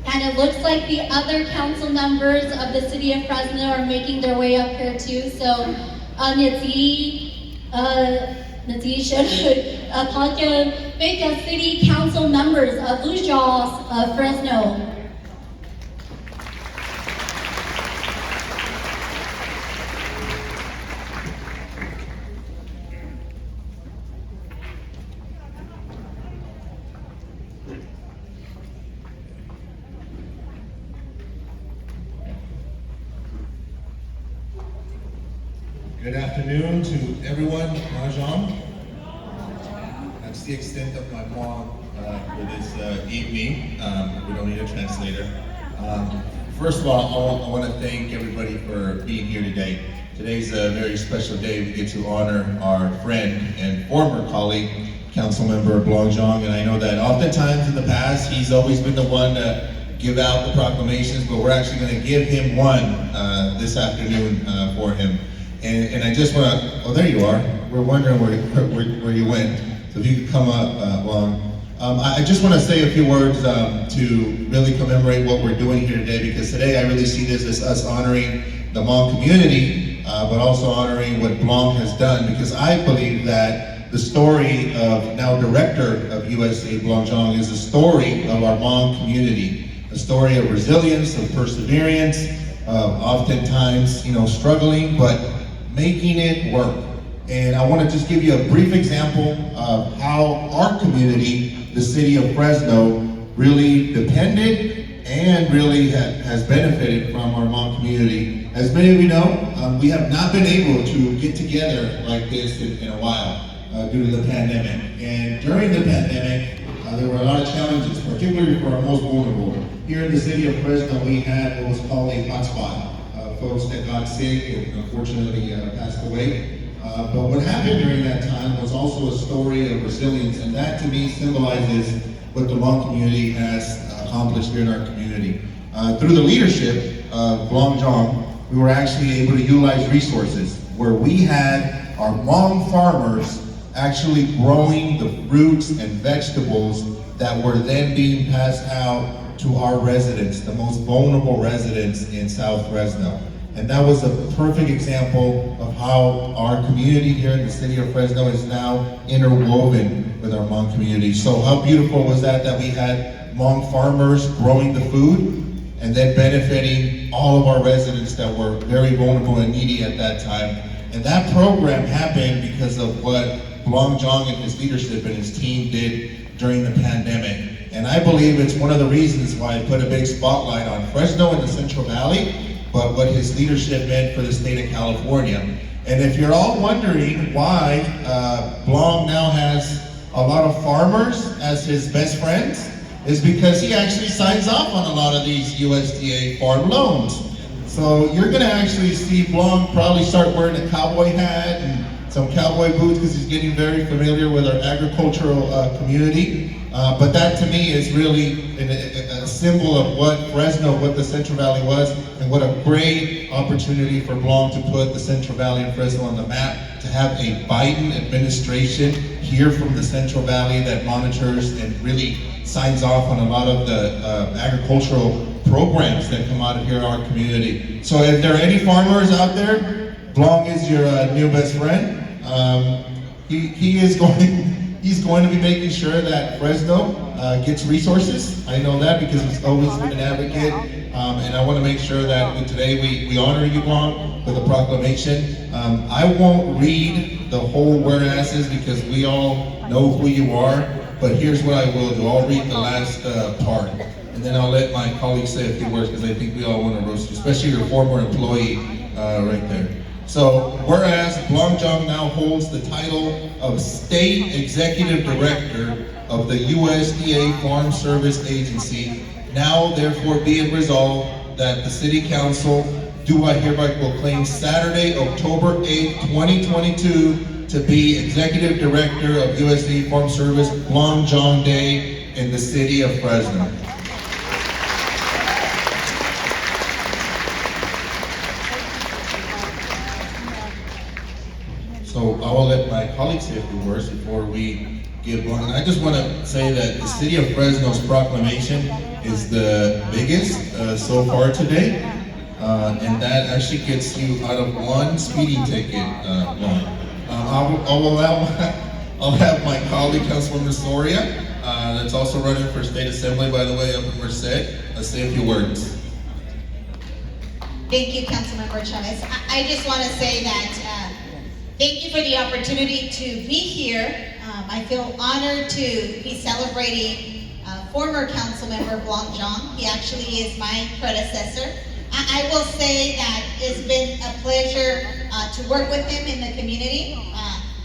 And it looks like the other council members of the city of Fresno are making their way up here too. So, City Council members of Blong Fresno. Good afternoon to everyone. Blong Xiong. That's the extent of my Hmong for this evening. We don't need a translator. First of all, I want to thank everybody for being here today. Today's a very special day. We get to honor our friend and former colleague, Councilmember Blong Xiong, and I know that oftentimes in the past he's always been the one to give out the proclamations, but we're actually going to give him one this afternoon for him. And I just want to, oh, there you are. We're wondering where you went. So if you could come up, Blong. I just want to say a few words to really commemorate what we're doing here today, because today I really see this as us honoring the Hmong community, but also honoring what Blong has done, because I believe that the story of now Director of USA Blong Xiong is a story of our Hmong community, a story of resilience, of perseverance, oftentimes, struggling, but making it work. And I want to just give you a brief example of how our community, the city of Fresno, really depended and really has benefited from our Hmong community. As many of you know, we have not been able to get together like this in a while due to the pandemic. And during the pandemic, there were a lot of challenges, particularly for our most vulnerable. Here in the city of Fresno, we had what was called a hotspot. Folks that got sick and unfortunately passed away. But what happened during that time was also a story of resilience, and that to me symbolizes what the Hmong community has accomplished here in our community. Through the leadership of Blong Xiong, we were actually able to utilize resources where we had our Hmong farmers actually growing the fruits and vegetables that were then being passed out to our residents, the most vulnerable residents in South Fresno. And that was a perfect example of how our community here in the city of Fresno is now interwoven with our Hmong community. So how beautiful was that we had Hmong farmers growing the food and then benefiting all of our residents that were very vulnerable and needy at that time. And that program happened because of what Blong Xiong and his leadership and his team did during the pandemic. And I believe it's one of the reasons why I put a big spotlight on Fresno and the Central Valley, but what his leadership meant for the state of California. And if you're all wondering why Blong now has a lot of farmers as his best friends, is because he actually signs off on a lot of these USDA farm loans. So you're gonna actually see Blong probably start wearing a cowboy hat and some cowboy boots because he's getting very familiar with our agricultural community. But that to me is really a symbol of what Fresno, what the Central Valley was, and what a great opportunity for Blong to put the Central Valley and Fresno on the map, to have a Biden administration here from the Central Valley that monitors and really signs off on a lot of the agricultural programs that come out of here in our community. So if there are any farmers out there, Blong is your new best friend. He's going to be making sure that Fresno gets resources. I know that because he's always been an advocate, and I want to make sure that today we honor you, Blong, with a proclamation. I won't read the whole whereases because we all know who you are, but here's what I will do. I'll read the last part, and then I'll let my colleagues say a few words because I think we all want to roast you, especially your former employee right there. So, whereas Blong Xiong now holds the title of State Executive Director of the USDA Farm Service Agency, now therefore be it resolved that the City Council do I hereby proclaim Saturday, October 8th, 2022 to be Executive Director of USDA Farm Service Blong Xiong Day in the city of Fresno. So I will let my colleagues say a few words before we give Blong. And I just want to say that the City of Fresno's proclamation is the biggest so far today. And that actually gets you out of one speeding ticket, Blong. I'll have my colleague, Councilwoman Soria, that's also running for State Assembly, by the way, up in Merced, say a few words. Thank you, Councilmember Chavez. I just want to say that thank you for the opportunity to be here. I feel honored to be celebrating former Councilmember Blong Xiong. He actually is my predecessor. I will say that it's been a pleasure to work with him in the community.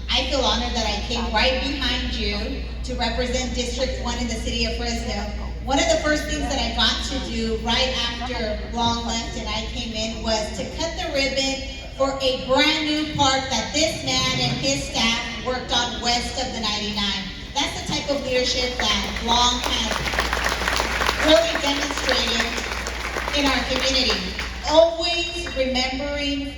I feel honored that I came right behind you to represent District 1 in the city of Fresno. One of the first things that I got to do right after Blong left and I came in was to cut the ribbon for a brand new park that this man and his staff worked on west of the 99. That's the type of leadership that Blong has really demonstrated in our community. Always remembering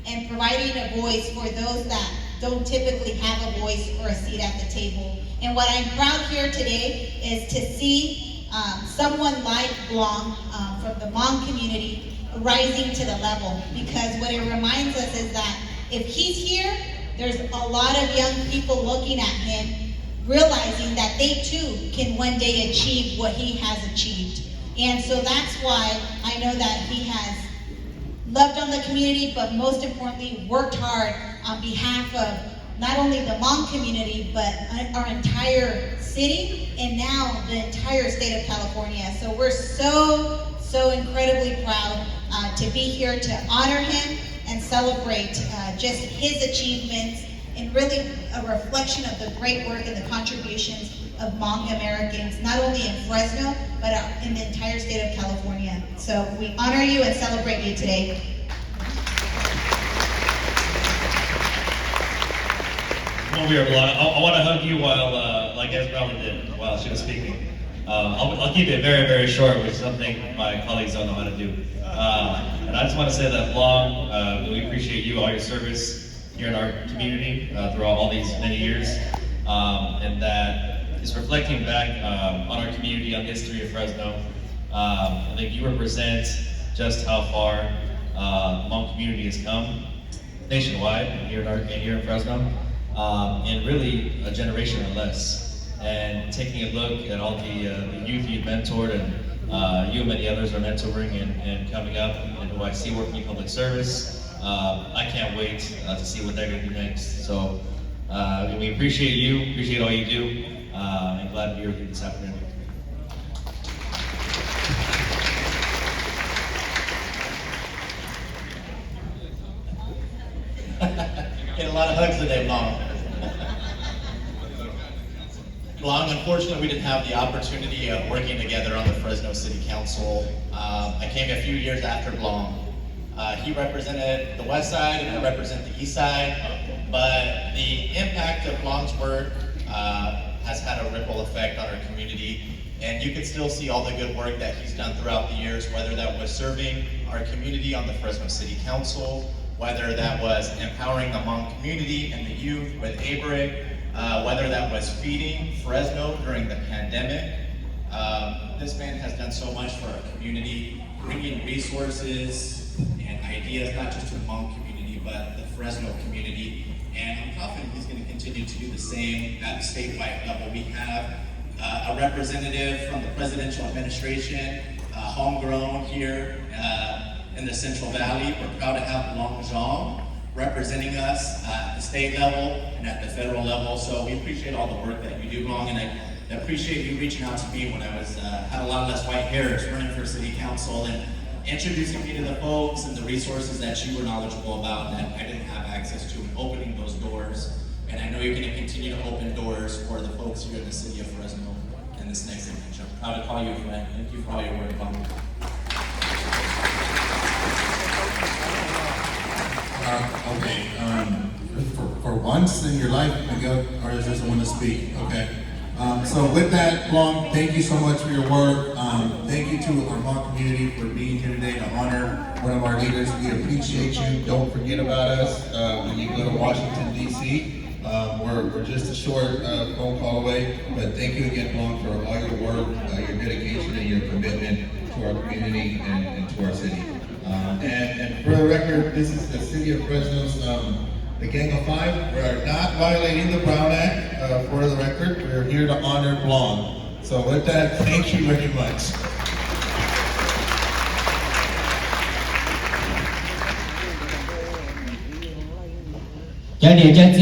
and providing a voice for those that don't typically have a voice or a seat at the table. And what I'm proud here today is to see someone like Blong from the Hmong community rising to the level, because what it reminds us is that if he's here, there's a lot of young people looking at him, realizing that they too can one day achieve what he has achieved. And so that's why I know that he has loved on the community, but most importantly, worked hard on behalf of not only the Hmong community, but our entire city and now the entire state of California. So we're so incredibly proud to be here to honor him and celebrate just his achievements and really a reflection of the great work and the contributions of Hmong Americans, not only in Fresno, but in the entire state of California. So we honor you and celebrate you today. Come over here, Blong. I want to hug you while, like Esmeralda did, while she was speaking. I'll keep it very, very short, which is something my colleagues don't know how to do. And I just want to say that, Blong, we appreciate you, all your service here in our community throughout all these many years, and that is reflecting back on our community, on the history of Fresno. I think you represent just how far the Hmong community has come nationwide and here in Fresno, in really a generation or less. And taking a look at all the youth you've mentored, and you and many others are mentoring and coming up, and who I see working in public service, I can't wait to see what they're going to do next. So we appreciate you, appreciate all you do, and glad to be here with you this afternoon. Get a lot of hugs today, Blong. Blong, unfortunately, we didn't have the opportunity of working together on the Fresno City Council. I came a few years after Blong. He represented the west side and I represent the east side, but the impact of Blong's work has had a ripple effect on our community, and you can still see all the good work that he's done throughout the years, whether that was serving our community on the Fresno City Council, whether that was empowering the Hmong community and the youth with ABRIC, whether that was feeding Fresno during the pandemic. This man has done so much for our community, bringing resources and ideas, not just to the Hmong community, but the Fresno community. And I'm confident he's going to continue to do the same at the statewide level. We have a representative from the presidential administration, homegrown here in the Central Valley. We're proud to have Blong Xiong representing us at the state level and at the federal level. So we appreciate all the work that you do, Blong, and I appreciate you reaching out to me when I was had a lot less white hairs running for city council and introducing me to the folks and the resources that you were knowledgeable about that I didn't have access to, and opening those doors. And I know you're going to continue to open doors for the folks here in the city of Fresno in this next adventure. I'm proud to call you a friend. Thank you for all your work, Blong. For once in your life, the artist doesn't want to speak. Okay. So with that, Blong, thank you so much for your work. Thank you to our Hmong community for being here today to honor one of our leaders. We appreciate you. Don't forget about us when you go to Washington, D.C. We're just a short phone call away, but thank you again, Blong, for all your work, your dedication, and your commitment to our community and to our city. And for the record, this is the City of Fresno's the Gang of Five. We're not violating the Brown Act, for the record. We're here to honor Blong. So with that, thank you very much. 今年将至